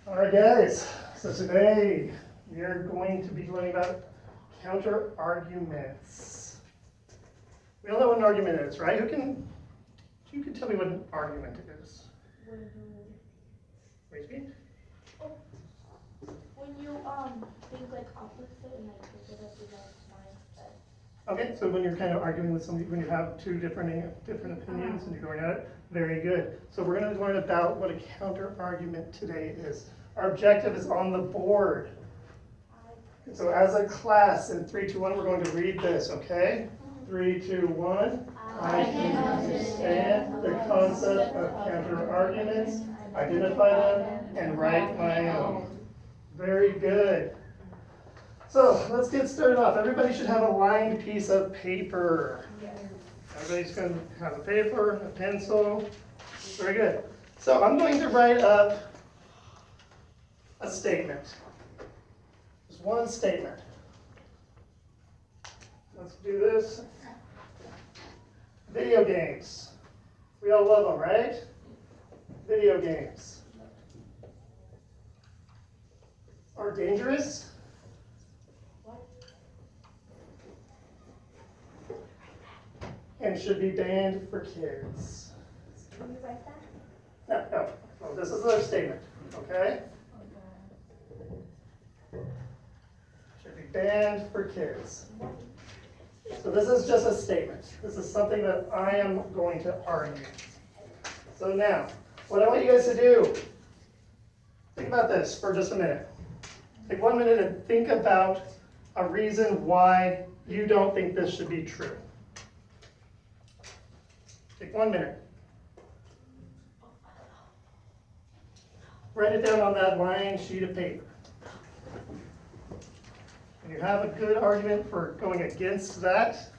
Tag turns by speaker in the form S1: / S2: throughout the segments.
S1: All right, guys. So today we are going to be learning about counter arguments. We all know what an argument is, right? You can tell me what an argument is? Raise me.
S2: When you think like opposite and like pick it up in that mindset.
S1: Okay, so when you're kind of arguing with somebody, when you have two different opinions and you're going at it, very good. So we're going to learn about what a counter argument today is. Our objective is on the board. So as a class, in 3, 2, 1, we're going to read this, okay? 3, 2, 1. I can understand the concept of counter arguments, identify them, and write my own. Very good. So let's get started off. Everybody should have a lined piece of paper. Everybody's going to have a paper, a pencil. Very good. So I'm going to write up a statement. Just one statement. Let's do this. Video games. We all love them, right? Video games are dangerous. And should be banned for kids.
S2: Can you write that?
S1: No. Oh, this is their statement, okay? Should be banned for kids. So this is just a statement. This is something that I am going to argue. So now, what I want you guys to do, think about this for just a minute. Take 1 minute and think about a reason why you don't think this should be true. Take 1 minute. Write it down on that lined sheet of paper. When you have a good argument for going against that,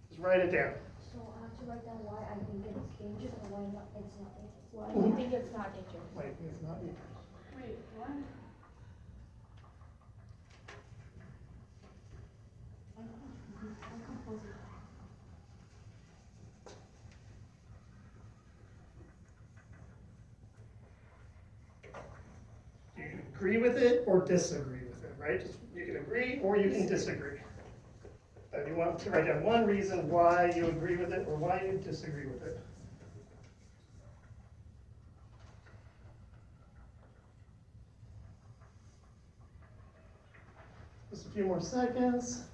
S1: just write it down.
S2: So I have to write down why I think it's dangerous and why not, it's not dangerous. Why do you think it's not dangerous?
S1: Why it's not dangerous.
S2: Wait, what?
S1: Do you agree with it or disagree with it, right? You can agree or you can disagree. But you want to write down one reason why you agree with it or why you disagree with it. Just a few more seconds.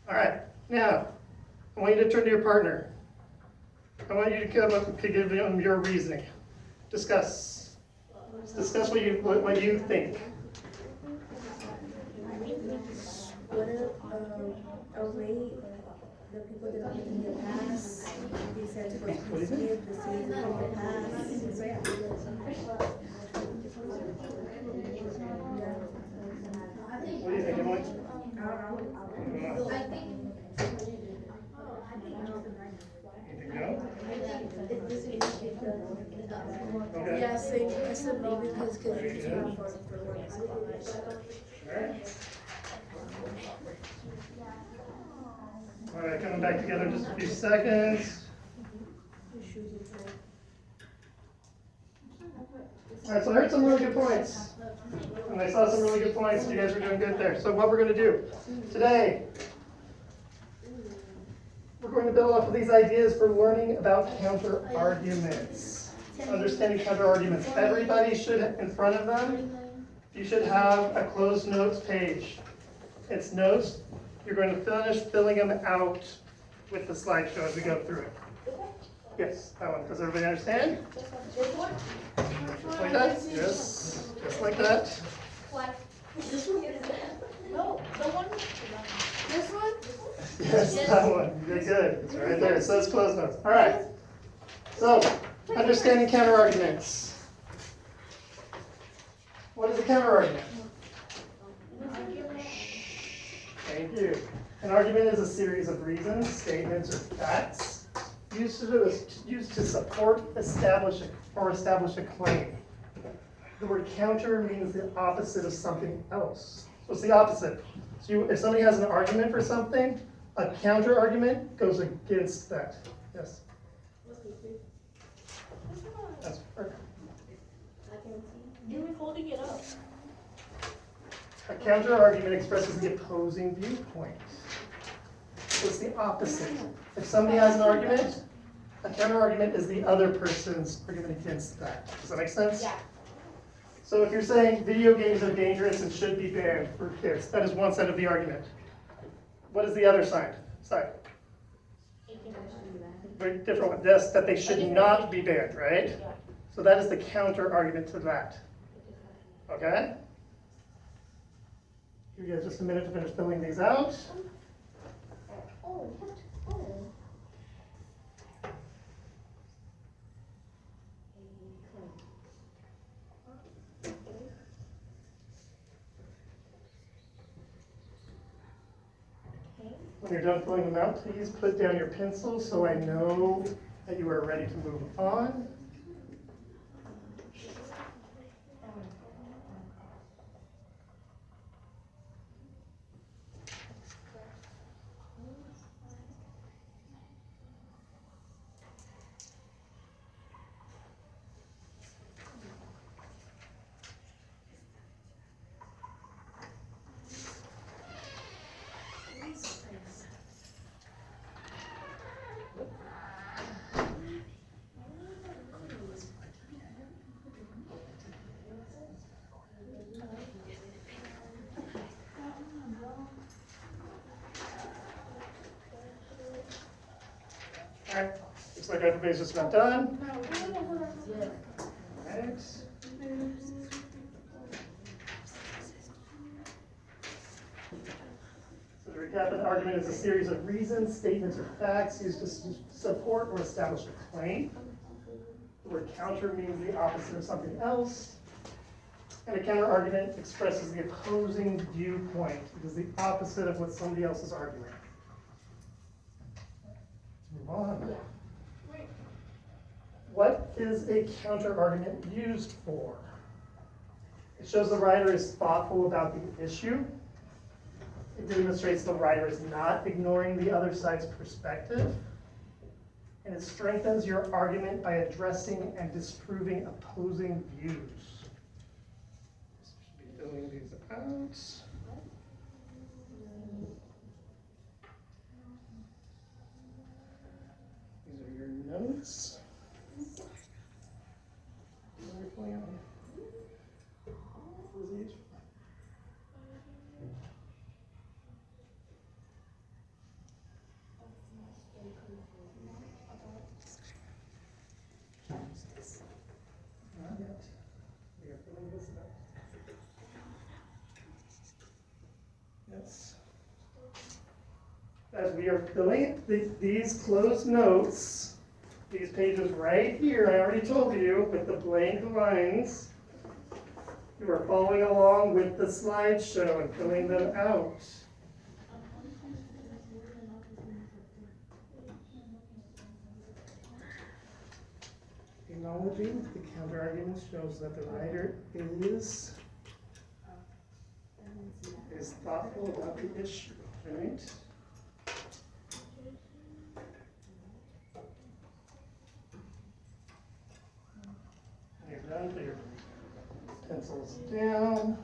S1: All right, now, I want you to turn to your partner. I want you to come up and give them your reasoning. Discuss. Discuss what you think.
S3: What a way the people that are in the past, they said to go to skip the season of the past. So yeah.
S1: What do you think, Emily? Anything no? Okay.
S3: Yeah, same. I said no because it's too hard for work.
S1: All right, coming back together in just a few seconds. All right, so I heard some really good points. And I saw some really good points. You guys were doing good there. So what we're going to do today, we're going to build off of these ideas for learning about counter arguments. Understanding counter arguments. Everybody should, in front of them, you should have a closed notes page. It's notes. You're going to finish filling them out with the slideshow as we go through it. Yes, that one. Does everybody understand? Just like that? Yes, just like that.
S2: Like, this one? No, the one? This one?
S1: Yes, that one. You're good. It's right there. It says closed notes. All right. So, understanding counter arguments. What is a counter argument? Thank you. An argument is a series of reasons, statements, or facts used to support, establish a claim. The word counter means the opposite of something else. What's the opposite? So if somebody has an argument for something, A counter argument goes against that. Yes. That's perfect.
S2: You're holding it up.
S1: A counter argument expresses the opposing viewpoint. So it's the opposite. If somebody has an argument, a counter argument is the other person's argument against that. Does that make sense?
S2: Yeah.
S1: So if you're saying video games are dangerous and should be banned for kids, that is one side of the argument. What is the other side? Very different one. Yes, that they should not be banned, right?
S2: Yeah.
S1: So that is the counter argument to that. Okay? Give you guys just a minute to finish filling these out.
S2: Oh, what? Oh.
S1: When you're done filling them out, please put down your pencil so I know that you are ready to move on. All right, looks like everybody's just about done. Right. So to recap, an argument is a series of reasons, statements, or facts used to support or establish a claim. The word counter means the opposite of something else. And a counter argument expresses the opposing viewpoint. It is the opposite of what somebody else is arguing. Move on. What is a counter argument used for? It shows the writer is thoughtful about the issue. It demonstrates the writer is not ignoring the other side's perspective. And it strengthens your argument by addressing and disproving opposing views. Should be filling these out. These are your notes. Not yet. We are filling this out. Yes. As we are filling these closed notes, these pages right here, I already told you, with the blank lines, you are following along with the slideshow and filling them out. Acknowledging the counterargument shows that the writer is thoughtful about the issue, right? You're done, put your pencils down.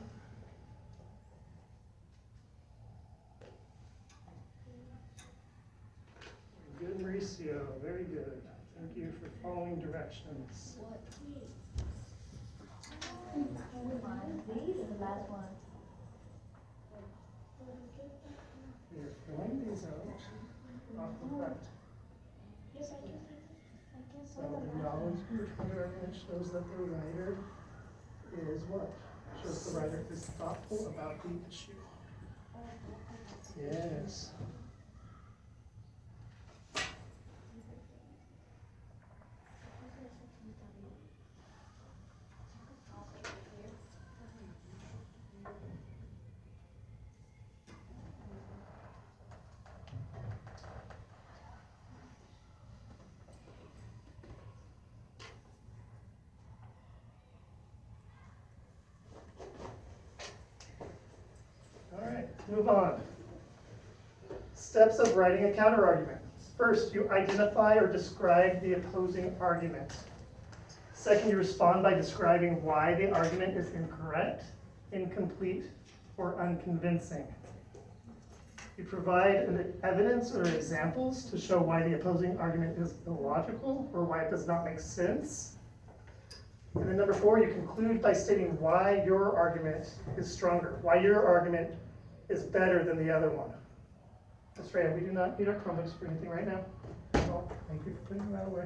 S1: Good, Mauricio, very good. Thank you for following directions.
S2: These are the last one.
S1: We are filling these out off the front.
S2: Yes, I can.
S1: So acknowledging the counterargument shows that the writer is what? Shows the writer is thoughtful about the issue. Yes. All right, move on. Steps of writing a counterargument. First, you identify or describe the opposing argument. Second, you respond by describing why the argument is incorrect, incomplete, or unconvincing. You provide evidence or examples to show why the opposing argument is illogical or why it does not make sense. And then number 4, you conclude by stating why your argument is stronger, why your argument is better than the other one. That's right, we do not need our Chromebooks for anything right now. Well, thank you for putting that away.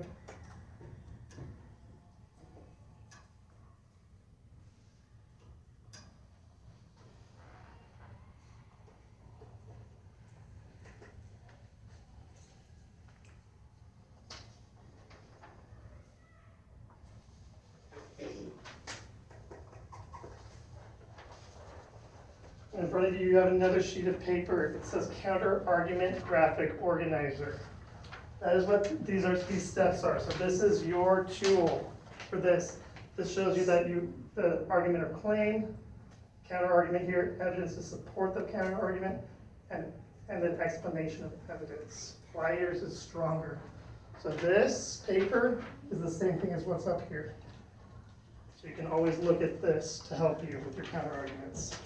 S1: In front of you, you have another sheet of paper. It says counter argument graphic organizer. That is what these steps are. So this is your tool for this. This shows you that the argument or claim, counter argument here, evidence to support the counter argument, and then explanation of evidence. Why yours is stronger. So this paper is the same thing as what's up here. So you can always look at this to help you with your counter arguments.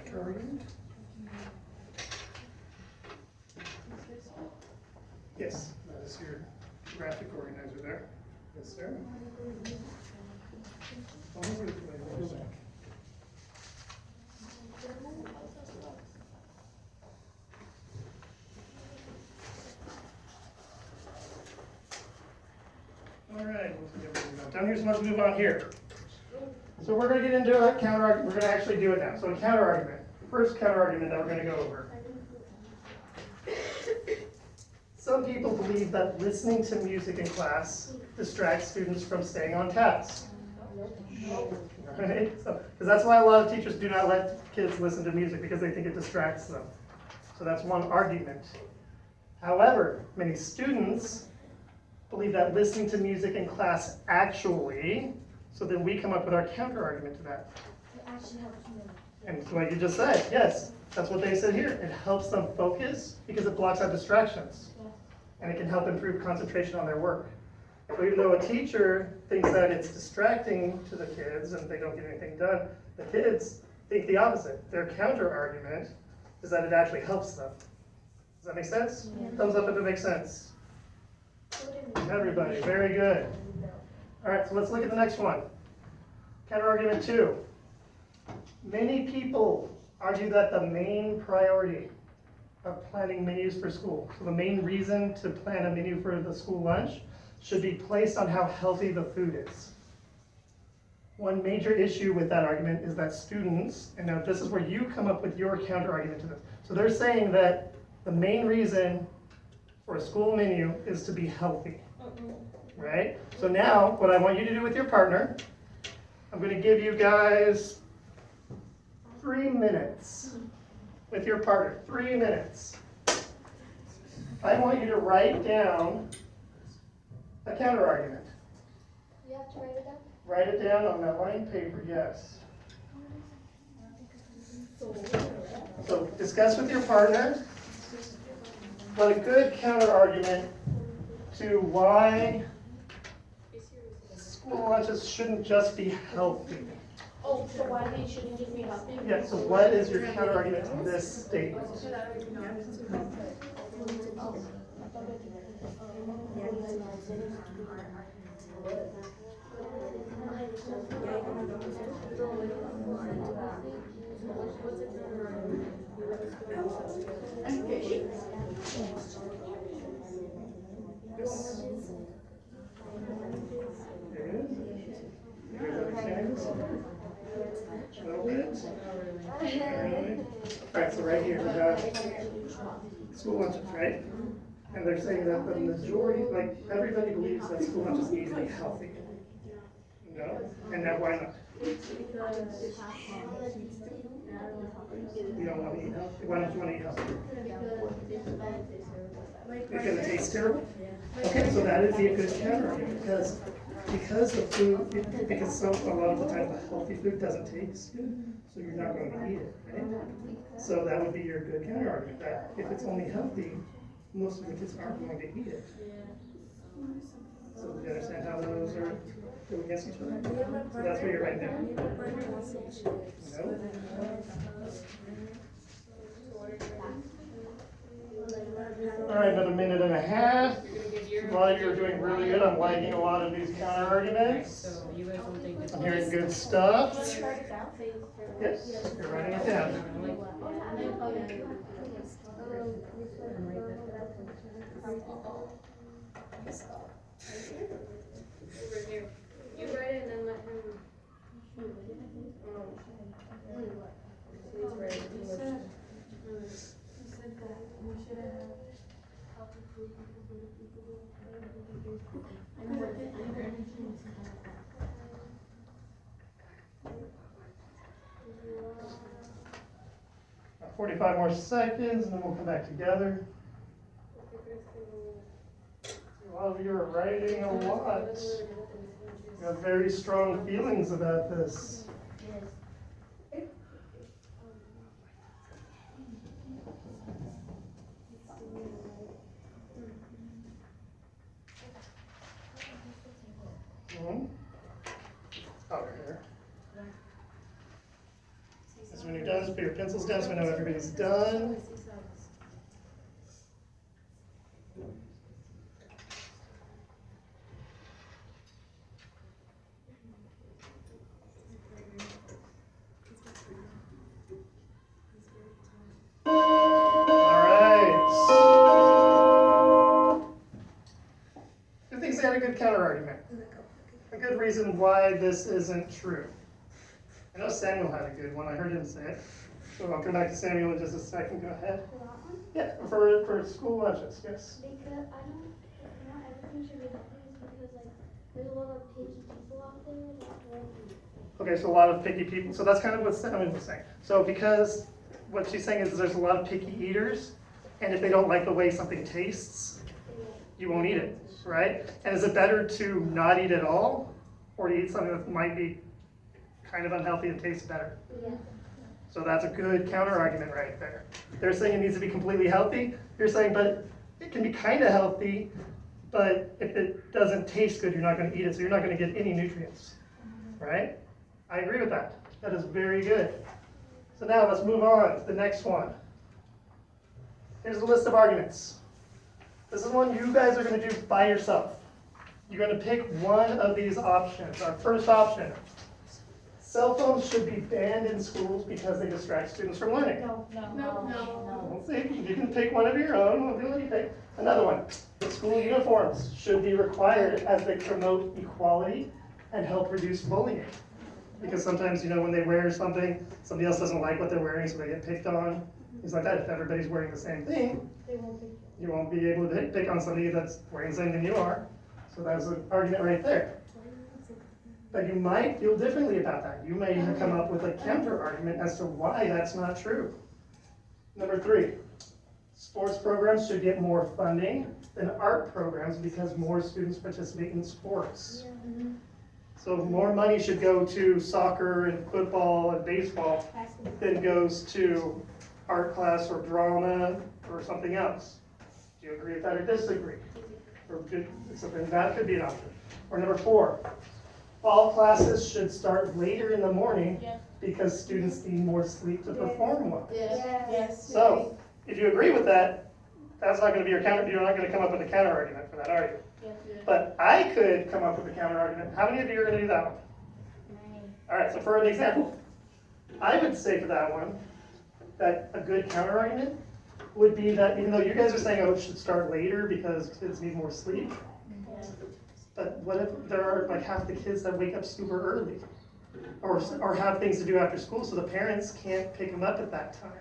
S1: Counter argument? Yes, that is your graphic organizer there. Yes, sir. All right, down here, so let's move on here. So we're going to get into a counter argument. We're going to actually do it now. So a counter argument. The first counter argument that we're going to go over. Some people believe that listening to music in class distracts students from staying on task. Right? Because that's why a lot of teachers do not let kids listen to music, because they think it distracts them. So that's one argument. However, many students believe that listening to music in class actually, so then we come up with our counter argument to that.
S2: It actually helps me.
S1: And it's like you just said, yes, that's what they said here. It helps them focus because it blocks out distractions.
S2: Yeah.
S1: And it can help improve concentration on their work. So even though a teacher thinks that it's distracting to the kids and they don't get anything done, the kids think the opposite. Their counter argument is that it actually helps them. Does that make sense?
S2: Yeah.
S1: Thumbs up if it makes sense. Everybody, very good. All right, so let's look at the next one. Counter argument 2. Many people argue that the main priority of planning menus for school, so the main reason to plan a menu for the school lunch, should be placed on how healthy the food is. One major issue with that argument is that students, and now this is where you come up with your counter argument to this. So they're saying that the main reason for a school menu is to be healthy, right? So now, what I want you to do with your partner, I'm going to give you guys 3 minutes with your partner, 3 minutes. I want you to write down a counter argument.
S2: You have to write it down?
S1: Write it down on that lined paper, yes. So discuss with your partner what a good counter argument to why school lunches shouldn't just be healthy.
S2: Oh, so why they shouldn't just be healthy?
S1: Yeah, so what is your counter argument to this statement? Yes. There it is. You guys understand this? A little bit? Alright, so right here we have school lunches, right? And they're saying that the majority, like everybody believes that school lunches need to be healthy. No? And now why not? You don't want to eat healthy? Why don't you want to eat healthy?
S3: Like
S1: It's gonna taste terrible? Okay, so that would be a good counter argument, because the food, because a lot of the time the healthy food doesn't taste good, so you're not going to eat it, right? So that would be your good counter argument, that if it's only healthy, most of the kids aren't going to eat it. So do you understand how those are go against each other? So that's what you're writing down. No? All right, another minute and a half. A lot of you are doing really good. I'm liking a lot of these counter arguments. I'm hearing good stuff. Yes, you're writing it down.
S4: You write it and then let him.
S1: About 45 more seconds, and then we'll come back together. A lot of you are writing a lot. You have very strong feelings about this. Over here. So when you're done, just put your pencils down so we know everybody's done. Who thinks they had a good counter argument? A good reason why this isn't true. I know Samuel had a good one. I heard him say it. So I'll come back to Samuel in just a second. Go ahead. Yeah, for school lunches, yes.
S2: Because I don't, not everything should be healthy, because like, there's a lot of picky people out there that won't eat.
S1: Okay, so a lot of picky people. So that's kind of what Samuel was saying. So because what she's saying is there's a lot of picky eaters, and if they don't like the way something tastes, you won't eat it, right? And is it better to not eat at all, or to eat something that might be kind of unhealthy and tastes better?
S2: Yeah.
S1: So that's a good counter argument right there. They're saying it needs to be completely healthy. You're saying, but it can be kind of healthy, but if it doesn't taste good, you're not going to eat it, so you're not going to get any nutrients, right? I agree with that. That is very good. So now let's move on to the next one. Here's a list of arguments. This is one you guys are going to do by yourself. You're going to pick one of these options. Our first option. Cell phones should be banned in schools because they distract students from learning.
S2: No.
S1: We'll see. You can pick one of your own. We'll do what you pick. Another one. School uniforms should be required as they promote equality and help reduce bullying. Because sometimes, when they wear something, somebody else doesn't like what they're wearing, so they get picked on. Things like that. If everybody's wearing the same thing, you won't be able to pick on somebody that's wearing the same thing you are. So that's an argument right there. But you might feel differently about that. You may have come up with a counter argument as to why that's not true. Number 3, sports programs should get more funding than art programs because more students participate in sports. So more money should go to soccer and football and baseball than goes to art class or drama or something else. Do you agree with that or disagree? Or something that could be an option. Or number 4, all classes should start later in the morning because students need more sleep to perform well.
S3: Yes.
S1: So if you agree with that, that's not going to be your counter. You're not going to come up with a counter argument for that, are you? But I could come up with a counter argument. How many of you are going to do that one? All right, so for an example, I would say for that one, that a good counter argument would be that even though you guys are saying, oh, it should start later because kids need more sleep, but what if there are like half the kids that wake up super early or have things to do after school, so the parents can't pick them up at that time?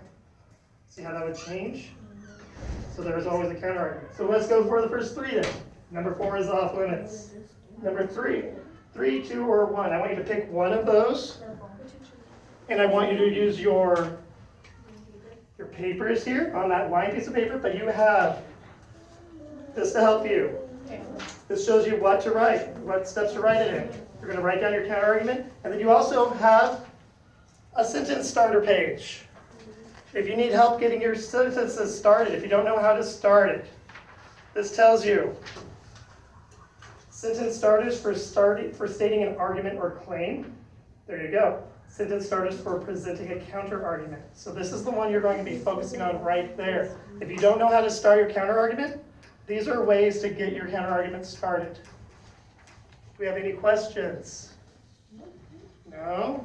S1: See how that would change? So there's always a counter argument. So let's go for the first 3 then. Number 4 is off limits. Number 3, 3, 2, or 1. I want you to pick one of those, and I want you to use your papers here on that lined piece of paper, but you have This to help you. This shows you what to write, what steps to write it in. You're going to write down your counter argument, and then you also have a sentence starter page. If you need help getting your sentences started, if you don't know how to start it, this tells you sentence starters for stating an argument or claim. There you go. Sentence starters for presenting a counter argument. So this is the one you're going to be focusing on right there. If you don't know how to start your counter argument, these are ways to get your counter argument started. Do we have any questions? No?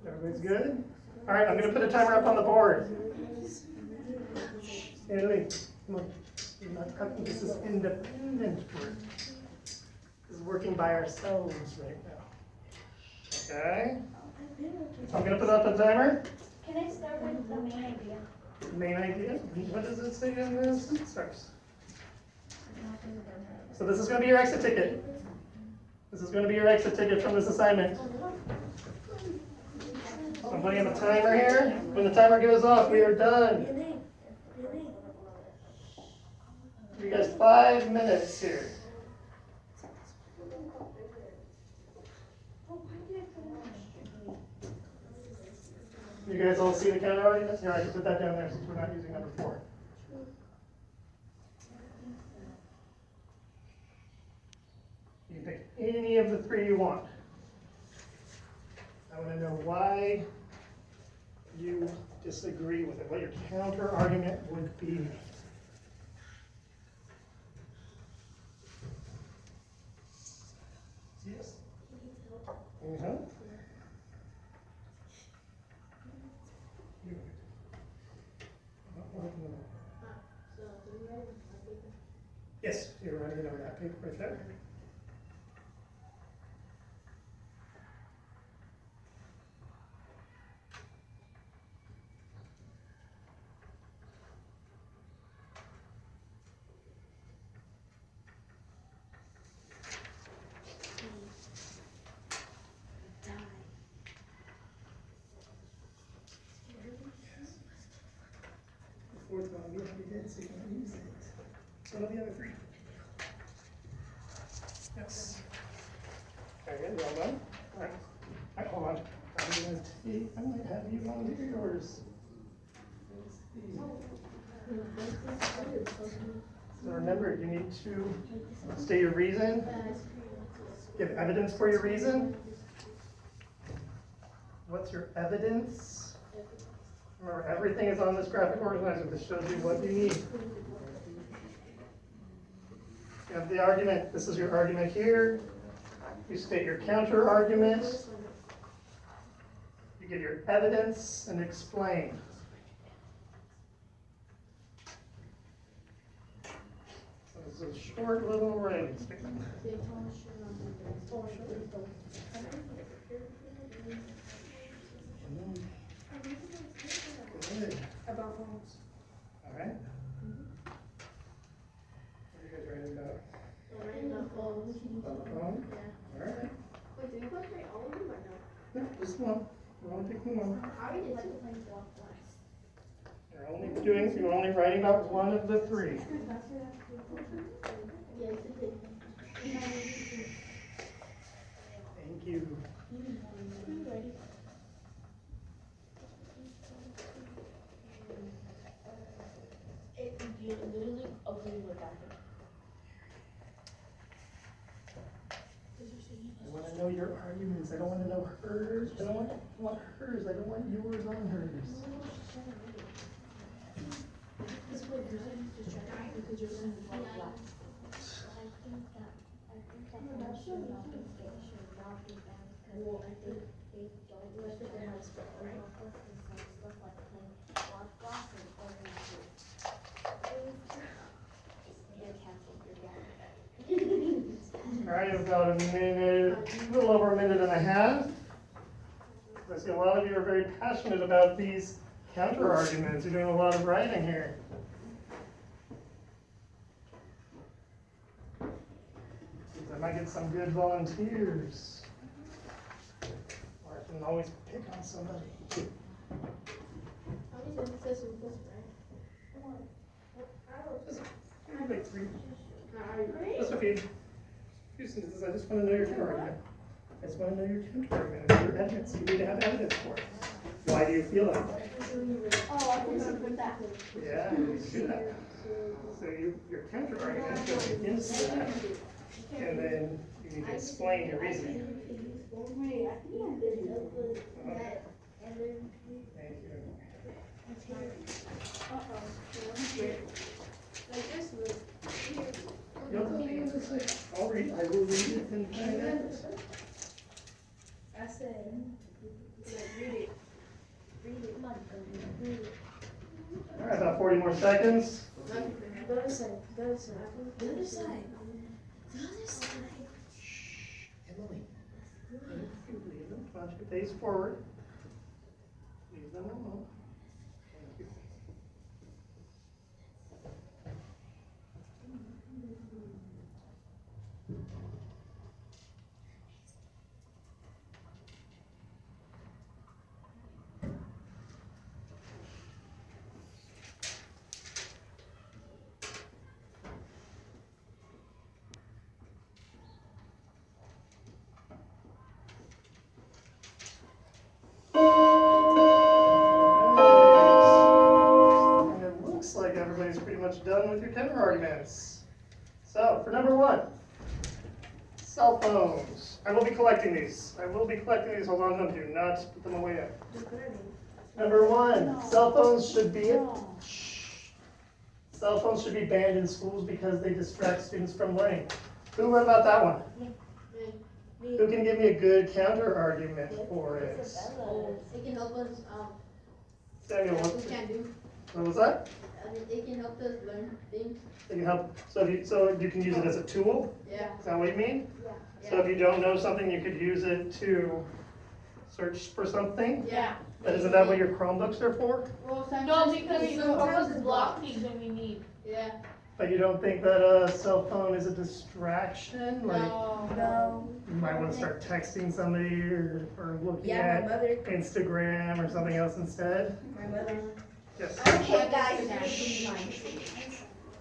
S1: Everybody's good? All right, I'm going to put a timer up on the board. Stanley, come on. You're not talking. This is independent work. This is working by ourselves right now. Okay? So I'm going to put up a timer.
S2: Can I start with the main idea?
S1: Main idea. What does it say in this? Starts. So this is going to be your exit ticket. This is going to be your exit ticket from this assignment. So I'm putting up a timer here. When the timer goes off, we are done. You guys 5 minutes here. You guys all see the counter arguments? Here, I can put that down there since we're not using number 4. You can pick any of the 3 you want. I want to know why you disagree with it, what your counter argument would be. Yes. Mm-hmm. Yes, you're writing it on that paper right there. The 4th one, we already did, so you can use it. So what are the other 3? Yes. Very good, well done. All right, hold on. I might have you volunteer yours. So remember, you need to state your reason, give evidence for your reason. What's your evidence? Remember, everything is on this graphic organizer. This shows you what you need. You have the argument. This is your argument here. You state your counter argument. You give your evidence and explain. So this is a short little writing statement. Good.
S3: About phones.
S1: All right. What are you guys writing about? Phone? All right.
S4: Wait, did you guys write all of them or no?
S1: No, just one. We're only picking one.
S2: I already like playing block blast.
S1: You're only writing about one of the 3. Thank you.
S2: You literally agree with that.
S1: I want to know your arguments. I don't want to know hers. I don't want hers. I don't want yours on hers. All right, about a minute, a little over a minute and a half. I see a lot of you are very passionate about these counter arguments. You're doing a lot of writing here. I might get some good volunteers. Or I can always pick on somebody.
S4: How many sentences is this, right?
S1: Just like three. Just a few sentences. I just want to know your counter argument. I just want to know your counter argument. Your evidence. You need to have evidence for it. Why do you feel that way?
S2: Oh, I think I'm with that.
S1: Yeah, you do that. So your counter argument goes against that, and then you need to explain your reasoning. Thank you. You'll tell me what to say. I will read it and find out.
S3: I said, read it.
S1: All right, about 40 more seconds.
S3: Go to the side, go to the side. The other side. The other side.
S1: Shh, Emily. Leave them. Punch your face forward. Leave them alone. Thank you. And it looks like everybody's pretty much done with your counter arguments. So, for number one, cell phones. I will be collecting these. Hold on, no, do not put them away yet. Number one, cell phones should be Cell phones should be banned in schools because they distract students from learning. Who wrote about that one? Who can give me a good counter argument for it?
S4: It can help us,
S1: Samuel,
S4: we can't do.
S1: what was that?
S4: It can help us learn things.
S1: It can help, so you can use it as a tool?
S4: Yeah.
S1: Is that what you mean?
S4: Yeah.
S1: So if you don't know something, you could use it to search for something?
S4: Yeah.
S1: But isn't that what your Chromebooks are for?
S4: Well,
S5: No, because the purpose is block things when we need.
S4: Yeah.
S1: But you don't think that a cell phone is a distraction? Like,
S3: No.
S1: you might want to start texting somebody or looking
S3: Yeah, my
S1: at
S3: mother.
S1: Instagram or something else instead?
S3: My mother.
S1: Yes.
S2: Okay, guys.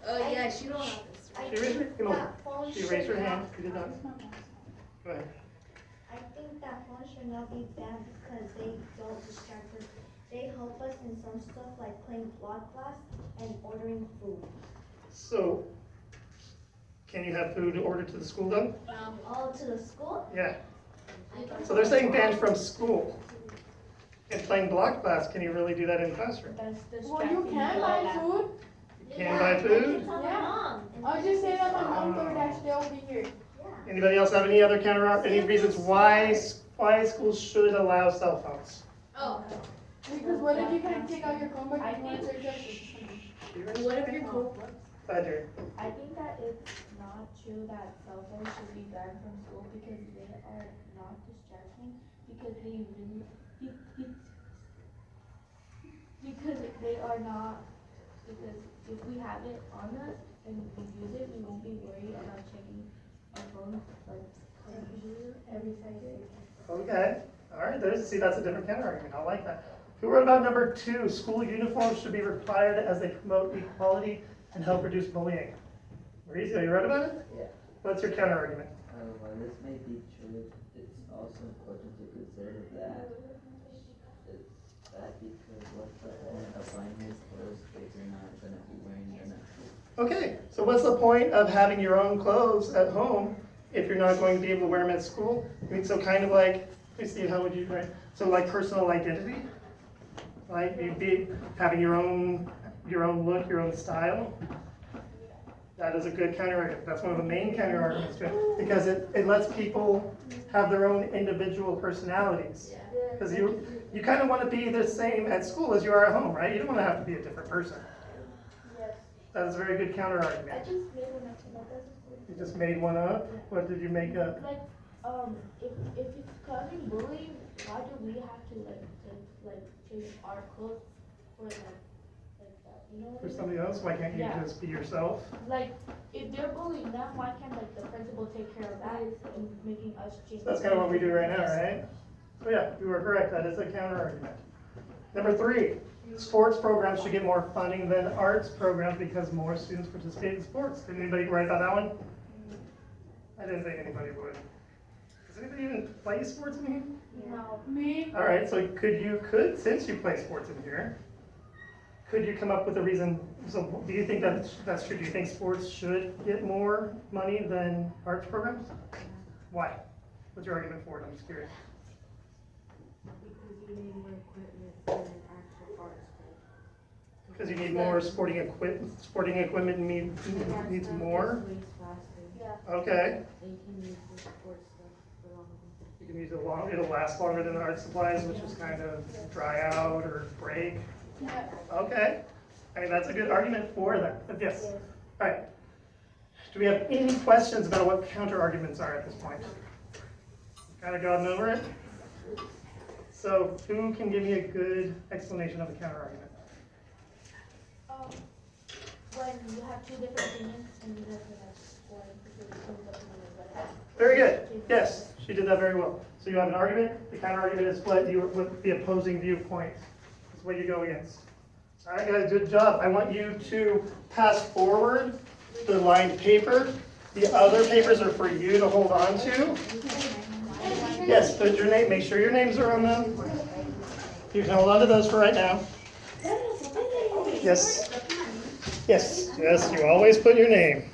S3: Oh, yeah, she don't.
S1: She raised her, come on. She raised her hand. You did not. Go ahead.
S2: I think that phones should not be banned because they don't distract us. They help us in some stuff like playing block class and ordering food.
S1: So, can you have food ordered to the school though?
S2: All to the school?
S1: Yeah. So they're saying banned from school. And playing block class, can you really do that in the classroom?
S5: Well, you can buy food.
S1: You can buy food?
S5: Yeah. I'll just say that my mom told that they'll be here.
S1: Anybody else have any other any reasons why schools should allow cell phones?
S4: Oh.
S5: Because what if you can take out your Chromebook and you want to search up?
S3: What if you're cool?
S1: Go ahead, Jerry.
S6: I think that it's not true that cell phones should be banned from school because they are not distracting, because they really, because they are not, because if we have it on us and we use it, we won't be worried about checking our phone like every second.
S1: Okay, all right, see, that's a different counter argument, I like that. Who wrote about number two, school uniforms should be required as they promote equality and help reduce bullying? Mauricio, you read about it?
S7: Yeah.
S1: What's your counter argument?
S7: While this may be true, it's also important to consider that it's bad because what's the point of buying these clothes if you're not gonna be wearing them at school?
S1: Okay, so what's the point of having your own clothes at home if you're not going to be able to wear them at school? I mean, so kind of like, hey Steve, how would you, right? So like personal identity? Like you'd be having your own look, your own style? That is a good counter argument. That's one of the main counter arguments to it, because it lets people have their own individual personalities. Because you kind of want to be the same at school as you are at home, right? You don't want to have to be a different person.
S2: Yes.
S1: That is a very good counter
S2: I
S1: argument.
S2: just made one up to that.
S1: You just made one up? What did you make up?
S6: Like, if it's causing bullying, why do we have to change our clothes for like that, you know what I
S1: For
S6: mean?
S1: somebody else? Why can't you
S6: Yeah.
S1: just be yourself?
S6: Like, if they're bullying them, why can't like the principal take care of that and making us change?
S1: So that's kind of what we do right now, right? So yeah, you are correct. That is a counter argument. Number 3, sports programs should get more funding than arts programs because more students participate in sports. Did anybody write about that one? I didn't think anybody would. Does anybody even play sports in here?
S6: No.
S5: Me?
S1: All right, so since you play sports in here, could you come up with a reason? So do you think that's true? Do you think sports should get more money than arts programs? Why? What's your argument for it? I'm just curious.
S8: Because you need more equipment than an actual arts school.
S1: Because you need more sporting equipment. Sporting equipment needs more.
S8: Waste faster.
S6: Yeah.
S1: Okay.
S8: And you can use the sports stuff for longer.
S1: You can use it'll last longer than the art supplies, which is kind of dry out or break.
S5: Yeah.
S1: Okay. I mean, that's a good argument for that. But yes. All right. Do we have any questions about what counter arguments are at this point? Kind of gotten over it? So who can give me a good explanation of a counter argument?
S6: When you have two different opinions and you have to have one specific opinion, but
S1: Very good. Yes, she did that very well. So you have an argument. The counter argument is what the opposing viewpoint is what you go against. All right, guys, good job. I want you to pass forward the lined paper. The other papers are for you to hold on to. Yes, put your name. Make sure your names are on them. You can hold on to those for right now. Yes. Yes, you always put your name.